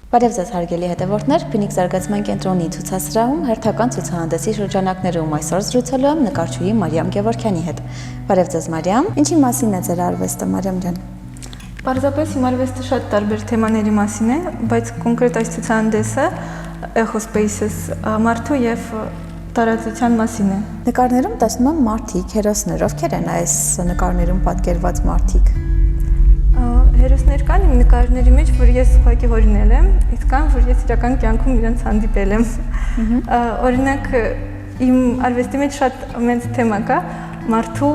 Բարև ձեզ հարգելի հետևորդներ, Փյունիկ զարգացման կենտրոնի ցուցասրահում հերթական ցուցահանդեսի շրջանակներում այսօր զրուցելու եմ նկարչուհի Մարիամ Գևորգյանի հետ։ Բարև ձեզ Մարիամ, ինչի մասին է ձեր արվեստը Մարիամ ջան։ Պարզապես իմ արվեստը շատ տարբեր թեմաների մասին է, բայց կոնկրետ այս ցուցահանդեսը Echo Spaces մարդու եւ տարածության մասին է։ Նկարներում տեսնում եմ մարդիկ, հերոսներ, ովքեր են այս նկարներում պատկերված մարդիկ։ Հերոսներ կան իմ նկարների մեջ, որ ես ուղղակի հորինել եմ, իսկ կան, որ ես իրական կյանքում իրենց հանդիպել եմ։ Օրինակ, իմ արվեստի մեջ շատ մեծ թեմա կա մարդու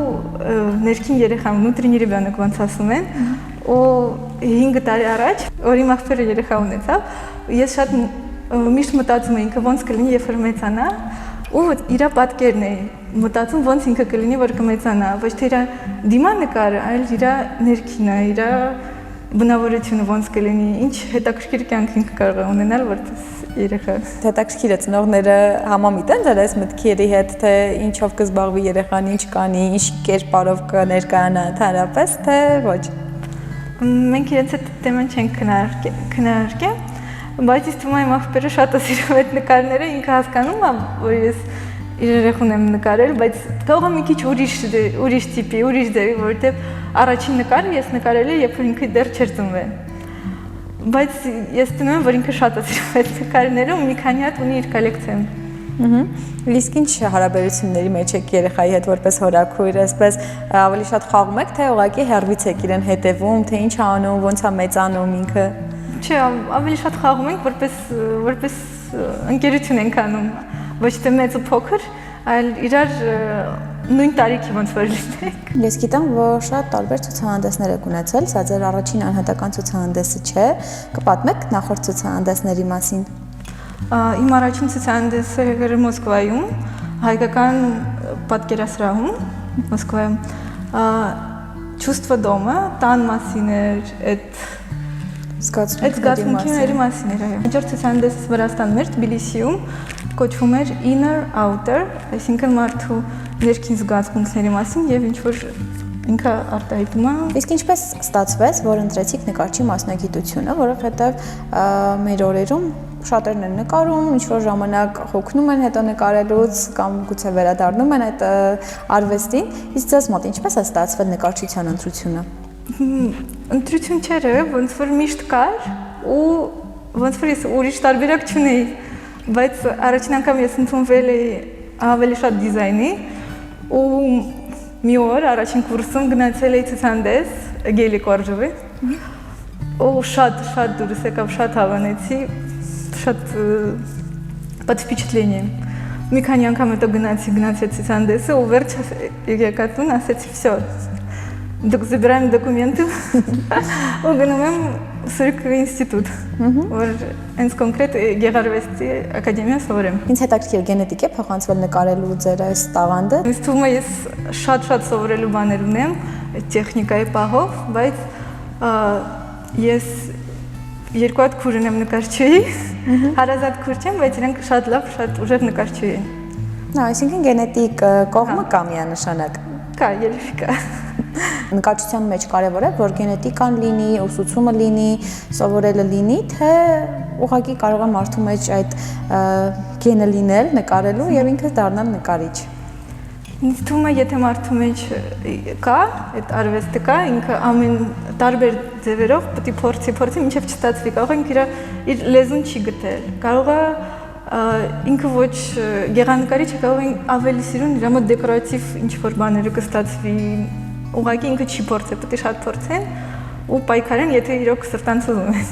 ներքին երեխան, внутренний ребенок ոնց ասում են, ու 5 տարի առաջ, որ իմ աղբերը երեխա ունեցավ, ես շատ միշտ մտածում եմ ինքը ոնց կլինի, երբ որ մեծանա, ու իր պատկերն է մտածում ոնց ինքը կլինի, որ կմեծանա, ոչ թե իր դիմանկարը, այլ իր ներքինը, իր բնավորությունը ոնց կլինի, ինչ հետաքրքիր կյանք ինքը կարող է ունենալ, որպես երեխա։ Հետաքրքիր է ծնողները համամիտ են ձեր այս մտքերի հետ, թե ինչով կզբաղվի երեխան, ինչ կանի, ինչ կերպարով կներկայանա ընդհանրապես, թե ոչ։ Մենք իրենց հետ թեման չենք քննարկել, բայց ինձ թվում է իմ աղբերը շատ է սիրում այդ նկարները, ինքը հասկանում է, որ ես իր երեխուն եմ նկարել, բայց թողը մի քիչ ուրիշ տիպի, ուրիշ ձևի, որովհետև առաջին նկարը ես նկարել եմ, երբ որ ինքը դեռ չէր ծնվել։ Բայց ես տնում եմ, որ ինքը շատ է սիրում այդ նկարները ու մի քանի հատ ունի իր կոլեկցիայում։ Իսկ ինչ հարաբերությունների մեջ եք երեխայի հետ որպես հորաքույր, այսպես ավելի շատ խաղում եք, թե ուղղակի հեռվից եք իրեն հետևում, թե ինչ անում, ոնց է մեծանում ինքը։ Չէ, ավելի շատ խաղում ենք, որպես ընկերություն ենք անում, ոչ թե մեծ ու փոքր, այլ իրար նույն տարիքի ոնց որ լինենք։ Ես գիտեմ, որ շատ տարբեր ցուցահանդեսներ եք ունեցել, սա ձեր առաջին անհատական ցուցահանդեսը չէ, կպատմեք նախորդ ցուցահանդեսների մասին։ Իմ առաջին ցուցահանդեսը եղել է Մոսկվայում, հայկական պատկերասրահում, Մոսկվայում։ Чувство дома, տան մասին էր, այդ զգացմունքների մասին էր, այո։ Հաջորդ ցուցահանդեսը Վրաստանում էր, Թբիլիսիում, կոչվում էր Inner Outer, այսինքն մարդու ներքին զգացմունքների մասին եւ ինչ որ ինքը արտահայտում է։ Իսկ ինչպես ստացվեց, որ ընտրեցիք նկարչի մասնագիտությունը, որովհետեւ մեր օրերում շատերն են նկարում, ինչ որ ժամանակ հոգնում են հետո նկարելուց կամ գուցե վերադառնում են այդ արվեստին, իսկ ձեզ մոտ ինչպես է ստացվել նկարչության ընտրությունը։ Ընտրություն չէր, ոնց որ միշտ կար ու ոնց որ ես ուրիշ տարբերակ չունեի, բայց առաջին անգամ ես ընդունվել էի ավելի շատ դիզայնի ու մի օր առաջին կուրսում գնացել էի ցուցահանդես Գելի Կորժովի ու շատ դուրս եկավ, շատ հավանեցի, շատ под впечатлением։ Մի քանի անգամ հետո գնացի ցուցահանդեսը ու վերջ եկա տուն, ասեցի всё, забираем документы ու գնում եմ Սուրկ ինստիտուտ, որ հենց կոնկրետ Գեղարվեստի ակադեմիա սովորեմ։ Ինձ հետաքրքիր գենետիկ է փոխանցվել նկարելու ձեր այս տաղանդը։ Ինձ թվում է ես շատ սովորելու բաներ ունեմ տեխնիկայի պահով, բայց ես երկու հատ քուր ունեմ նկարչուհի, հարազատ քուր չեմ, բայց իրենք շատ լավ, շատ ուժեղ նկարչուհի են։ Այսինքն գենետիկ կողմը կա միանշանակ։ Կա, երևի կա։ Նկարչության մեջ կարևոր է, որ գենետիկան լինի, ուսուցումը լինի, սովորելը լինի, թե ուղղակի կարող է մարդու մեջ այդ գենը լինել, նկարելու եւ ինքը դառնալ նկարիչ։ Ինձ թվում է, եթե մարդու մեջ կա, այդ արվեստը կա, ինքը ամեն տարբեր ձևերով պետք է փորձի, մինչև չստացվի, կարող է ինքը իր լեզուն չի գտել։ Կարող է ինքը ոչ գեղանկարիչ է, կարող է ավելի սիրուն իր մոտ դեկորատիվ ինչ-որ բաները կստացվի, ուղղակի ինքը չի փորձել, պետք է շատ փորձեն ու պայքարեն, եթե իրոք սրտանց ուզում են։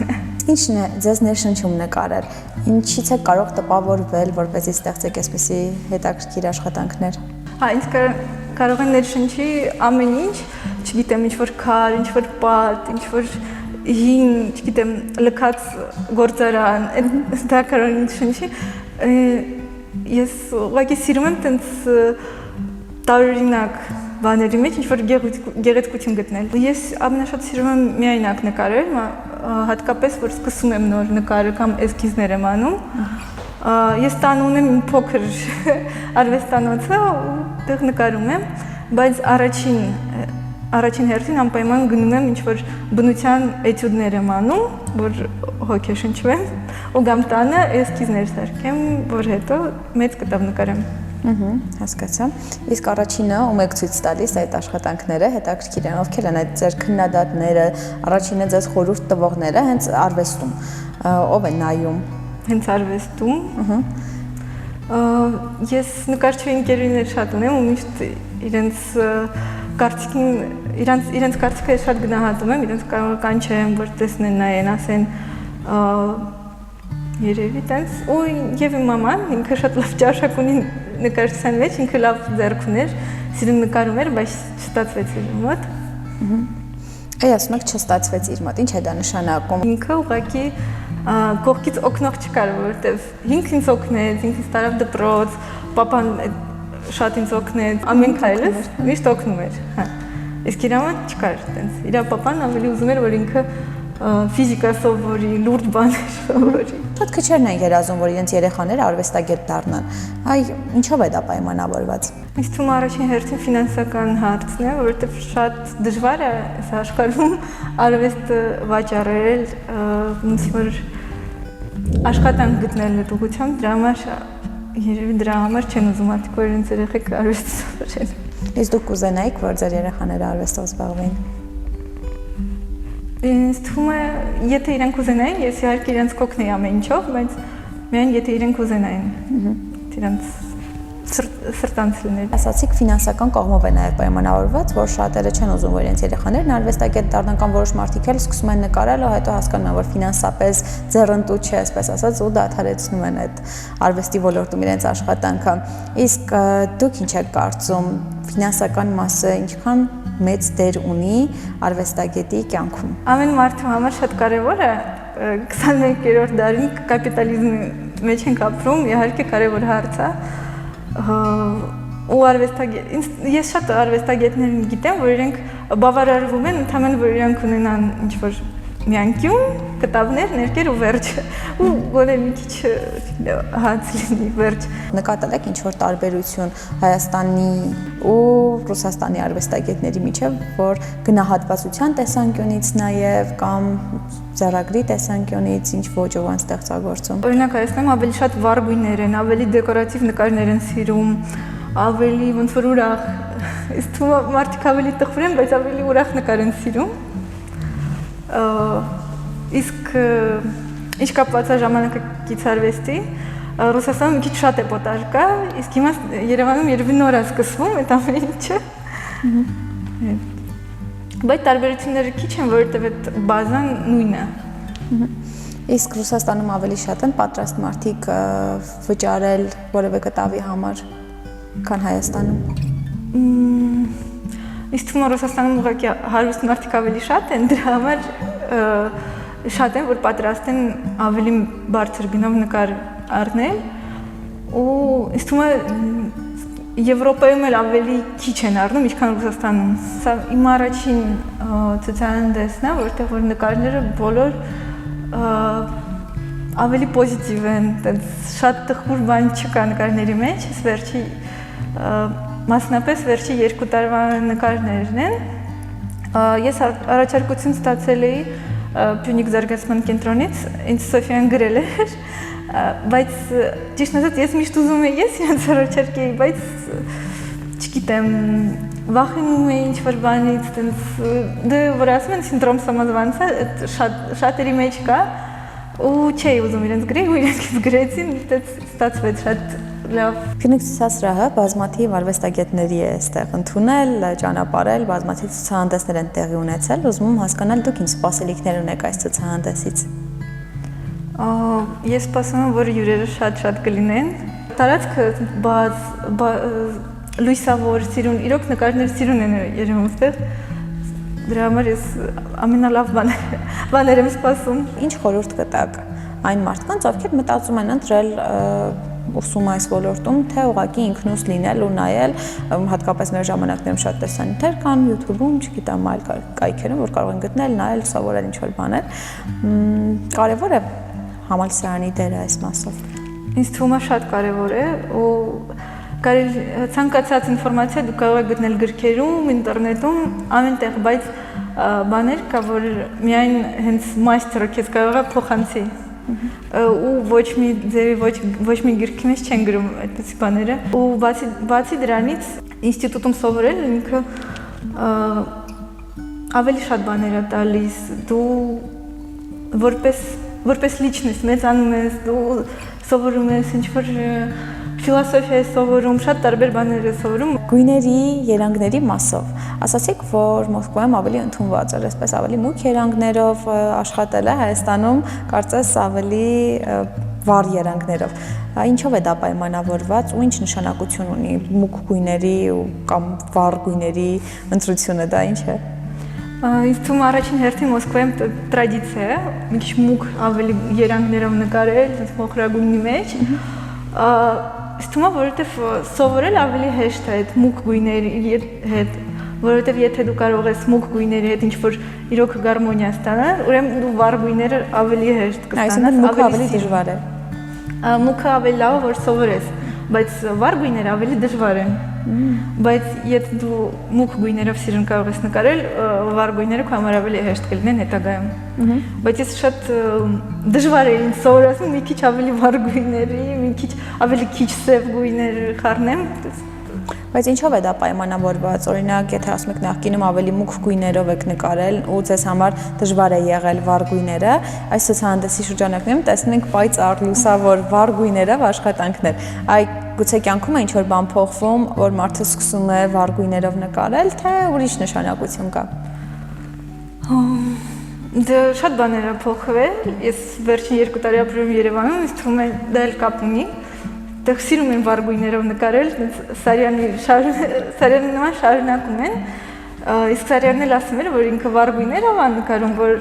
Ինչն է ձեզ ներշնչում նկարել, ինչից է կարող տպավորվել, որպեսզի ստեղծեք այսպիսի հետաքրքիր աշխատանքներ։ Ինձ կարող է ներշնչի ամեն ինչ, չգիտեմ, ինչ-որ քար, ինչ-որ պատ, ինչ-որ հին, չգիտեմ, լքած գործարան, դա կարող է ներշնչի։ Ես ուղղակի սիրում եմ տենց տարօրինակ բաների մեջ ինչ-որ գեղեցկություն գտնել։ Ես ամենաշատ սիրում եմ միայնակ նկարել, հատկապես որ սկսում եմ նոր նկարը կամ էսքիզներ եմ անում։ Ես տան ունեմ իմ փոքր արվեստանոցը ու դեղ նկարում եմ, բայց առաջին առաջին հերթին անպայման գնում եմ ինչ-որ բնության էտյուդներ եմ անում, որ հոգեշնչվեմ, ու գամ տանը էսքիզներ սարքեմ, որ հետո մեծ կտավ նկարեմ։ Հասկացա։ Իսկ առաջինը ում եք ցույց տալիս այդ աշխատանքները, հետաքրքիր են, ովքեր են այդ ձեր քննադատները, առաջինը ձեզ խորհուրդ տվողները հենց արվեստում, ով է նայում։ Հենց արվեստում։ Ես նկարչուհի ընկերուհիներ շատ ունեմ ու միշտ իրենց կարծիքը շատ գնահատում եմ, իրենց կարող կանչեմ, որ տեսնեն, նայեն, ասեն երևի տենց, ու եւ իմ մաման, ինքը շատ լավ ճաշակ ունի նկարչության մեջ, ինքը լավ ձեռք ուներ, սիրուն նկարում էր, բայց չստացվեց իր մոտ։ Այ ասում եք չստացվեց իր մոտ, ինչ է դա նշանակում։ Ինքը ուղղակի կողքից օգնող չկար, որովհետև ինքն ինձ օգնեց, ինքն ինձ տարավ դպրոց, պապան շատ ինձ օգնեց, ամեն քայլս միշտ օգնում էր, հա։ Իսկ իր մոտ չկար այդպես։ Իր պապան ավելի ուզում էր, որ ինքը ֆիզիկա սովորի, լուրջ բաներ սովորի։ Շատ քչերն են երազում, որ իրենց երեխաները արվեստագետ դառնան։ Այ ինչով է դա պայմանավորված։ Ինձ թվում է առաջին հերթին ֆինանսական հարցն է, որովհետև շատ դժվար է այս աշխարհում արվեստը վաճառել, ոնց որ աշխատանք գտնել այդ ուղղությամբ, դրա համար երևի դրա համար չեն ուզում մարդիկ, որ իրենց երեխեք արվեստ սովորեն։ Իսկ դուք կուզենայիք, որ ձեր երեխաները արվեստով զբաղվեն։ Ինձ թվում է, եթե իրենք ուզենային, ես իհարկե իրենց կօգնեի ամեն ինչով, բայց միայն եթե իրենք ուզենային, իրենց սրտանց լինել։ Ասացիք ֆինանսական կողմով է նաև պայմանավորված, որ շատերը չեն ուզում, որ իրենց երեխաներն արվեստագետ դառնան կամ որոշ մարդիկ էլ սկսում են նկարել ու հետո հասկանում են, որ ֆինանսապես ձեռնտու չէ, այսպես ասած, ու դադարեցնում են այդ արվեստի ոլորտում իրենց աշխատանքը։ Իսկ դուք ինչ եք կարծում, ֆինանսական մասը ինչքան մեծ դեր ունի արվեստագետի կյանքում։ Ամեն մարդու համար շատ կարևոր է 21-րդ դարին կապիտալիզմի մեջ ենք ապրում, իհարկե կարևոր հարց է։ Ու ես շատ արվեստագետներ գիտեմ, որ իրենք բավարարվում են, ընդհանրապես որ իրենք ունենան ինչ-որ մի անկյուն, կտավներ, ներկեր ու վերջ, ու գոնե մի քիչ հաց լինի վերջ։ Նկատել եք ինչ-որ տարբերություն Հայաստանի ու Ռուսաստանի արվեստագետների միջև, որ գնահատվածության տեսանկյունից նաև կամ ձեռագրի տեսանկյունից ինչ ոճով են ստեղծագործում։ Օրինակ Հայաստանում ավելի շատ վառ գույներ են, ավելի դեկորատիվ նկարներ են սիրում, ավելի ոնց որ ուրախ, իսկ թվում է մարդիկ ավելի տխուր են, բայց ավելի ուրախ նկար են սիրում։ Իսկ ինչ կապված է ժամանակակից արվեստի, Ռուսաստանում մի քիչ շատ է պոտար կա, իսկ հիմա Երևանում երևի նոր է սկսվում այդ ամեն ինչը։ Բայց տարբերությունները քիչ են, որովհետև այդ բազան նույնն է։ Իսկ Ռուսաստանում ավելի շատ են պատրաստ մարդիկ վճարել որևէ կտավի համար, քան Հայաստանում։ Իսկ թվում է Ռուսաստանում ուղղակի հարուստ մարդիկ ավելի շատ են, դրա համար շատ են, որ պատրաստ են ավելի բարձր գնով նկար առնել, ու ինձ թվում է Եվրոպայում էլ ավելի քիչ են առնում, ինչքան Ռուսաստանում։ Սա իմ առաջին ցուցահանդեսն է, որտեղ որ նկարները բոլոր ավելի պոզիտիվ են, շատ տխուր բան չկա նկարների մեջ, վերջի մասնապես վերջի 2 տարվա նկարներն են։ Ես առաջարկություն ստացել էի Փյունիկ զարգացման կենտրոնից, ինձ Սոֆիան գրել էր, բայց ճիշտ ասած ես միշտ ուզում էի ես իրենց առաջարկեի, բայց չգիտեմ, վախենում էի ինչ-որ բանից, դե որ ասում են սինդրոմ սամոզվանցա, շատերի մեջ կա, ու չէի ուզում իրենց գրել, ու իրենք ինձ գրեցին, ստացվեց շատ լավ։ Փյունիկ ցուցասրահը բազմաթիվ արվեստագետների է այստեղ ընդունել, ճանապարհել, բազմաթիվ ցուցահանդեսներ են տեղի ունեցել, ուզում եմ հասկանալ դուք ինչ սպասելիքներ ունեք այս ցուցահանդեսից։ Ես սպասում եմ, որ հյուրերը շատ կլինեն։ Տարածքը լույսավոր, սիրուն, իրոք նկարներ սիրուն են երևում այստեղ։ Դրա համար ես ամենալավ բաներ եմ սպասում։ Ինչ խորհուրդ կտաք այն մարդկանց, ովքեր մտածում են ընտրել ուսում այս ոլորտում, թե ուղղակի ինքնուս լինել ու նայել, հատկապես մեր ժամանակներում շատ տեսանյութեր կան YouTube-ում, չգիտեմ, այլ կայքերում, որ կարող են գտնել, նայել, սովորել ինչ-որ բաներ։ Կարևոր է համալսարանի դերը այս մասով։ Ինձ թվում է շատ կարևոր է, ու կարելի ցանկացած ինֆորմացիա դու կարող ես գտնել գրքերում, ինտերնետում, ամենտեղ, բայց բաներ կա, որ միայն հենց մաստերը քեզ կարող է փոխանցի։ Ու ոչ մի ձևի ոչ մի գրքի մեջ չեն գրում այդպիսի բաները։ Ու բացի դրանից ինստիտուտում սովորել ինքը ավելի շատ բաներ է տալիս։ Դու որպես լիչնես մեծանում ես, դու սովորում ես ինչ-որ ֆիլոսոֆիա ես սովորում, շատ տարբեր բաներ ես սովորում։ Գույների, երանգների մասով։ Ասացիք, որ Մոսկվայում ավելի ընդունված էր, այսպես ավելի մուգ երանգներով աշխատել է, Հայաստանում կարծես ավելի վառ երանգներով։ Ինչով է դա պայմանավորված ու ինչ նշանակություն ունի մուգ գույների կամ վառ գույների ընտրությունը, դա ինչ է։ Ինձ թվում է առաջին հերթին Մոսկվայում տրադիցիա է, մի քիչ մուգ ավելի երանգներով նկարել, այնպես մոխրագույնի մեջ։ Ինձ թվում է, որովհետև սովորել ավելի հեշտ է այդ մուգ գույների հետ, որովհետև եթե դու կարող ես մուգ գույների հետ ինչ-որ իրոք գարմոնիա ստանալ, ուրեմն դու վառ գույները ավելի հեշտ կստանաս, մուգը ավելի դժվար է։ Մուգը ավելի լավ է, որ սովորես, բայց վառ գույները ավելի դժվար են։ Բայց եթե դու մուգ գույներով սիրուն կարող ես նկարել, վառ գույները քո համար ավելի հեշտ կլինեն հետագայում։ Բայց ես շատ դժվար է ինձ սովորացնում մի քիչ ավելի վառ գույների, մի քիչ ավելի քիչ սև գույներ խառնեմ։ Բայց ինչով է դա պայմանավորված։ Օրինակ, եթե ասում եք նախկինում ավելի մուգ գույներով եք նկարել ու ձեզ համար դժվար է եղել վառ գույները, այս ցուցահանդեսի շրջանակներում տեսնում ենք պայծառ լուսավոր վառ գույներով աշխատանքներ։ Այ գուցե կյանքում է ինչ-որ բան փոխվում, որ մարդը սկսում է վառ գույներով նկարել, թե ուրիշ նշանակություն կա։ Դե շատ բաներ է փոխվել։ Ես վերջին 2 տարի ապրում Երևանում, ինձ թվում է դա էլ կապ ունի։ Դեռ սիրում են վառ գույներով նկարել, Սարյանի նման շարունակում են, իսկ Սարյանն էլ ասում էր, որ ինքը վառ գույներով է նկարում, որ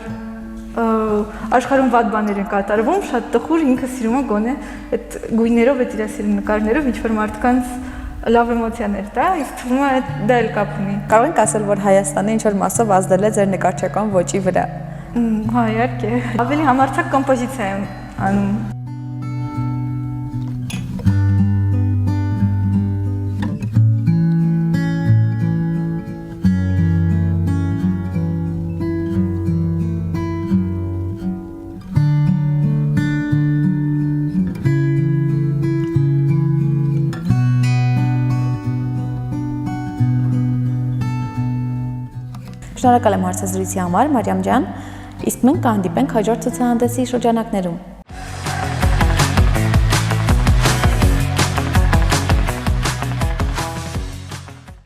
աշխարհում վատ բաներ են կատարվում, շատ տխուր, ինքը սիրում է գոնե այդ գույներով, այդ իր սիրուն նկարներով ինչ-որ մարդկանց լավ էմոցիաներ տա, իսկ թվում է դա էլ կապ ունի։ Կարող ենք ասել, որ Հայաստանը ինչ-որ մասով ազդել է ձեր նկարչական ոճի վրա։ Հա, իհարկե։ Ավելի համարձակ կոմպոզիցիա եմ անում։ Շնորհակալ եմ հարցազրույցի համար, Մարիամ ջան, իսկ մենք կհանդիպենք հաջորդ ցուցահանդեսի շրջանակներում։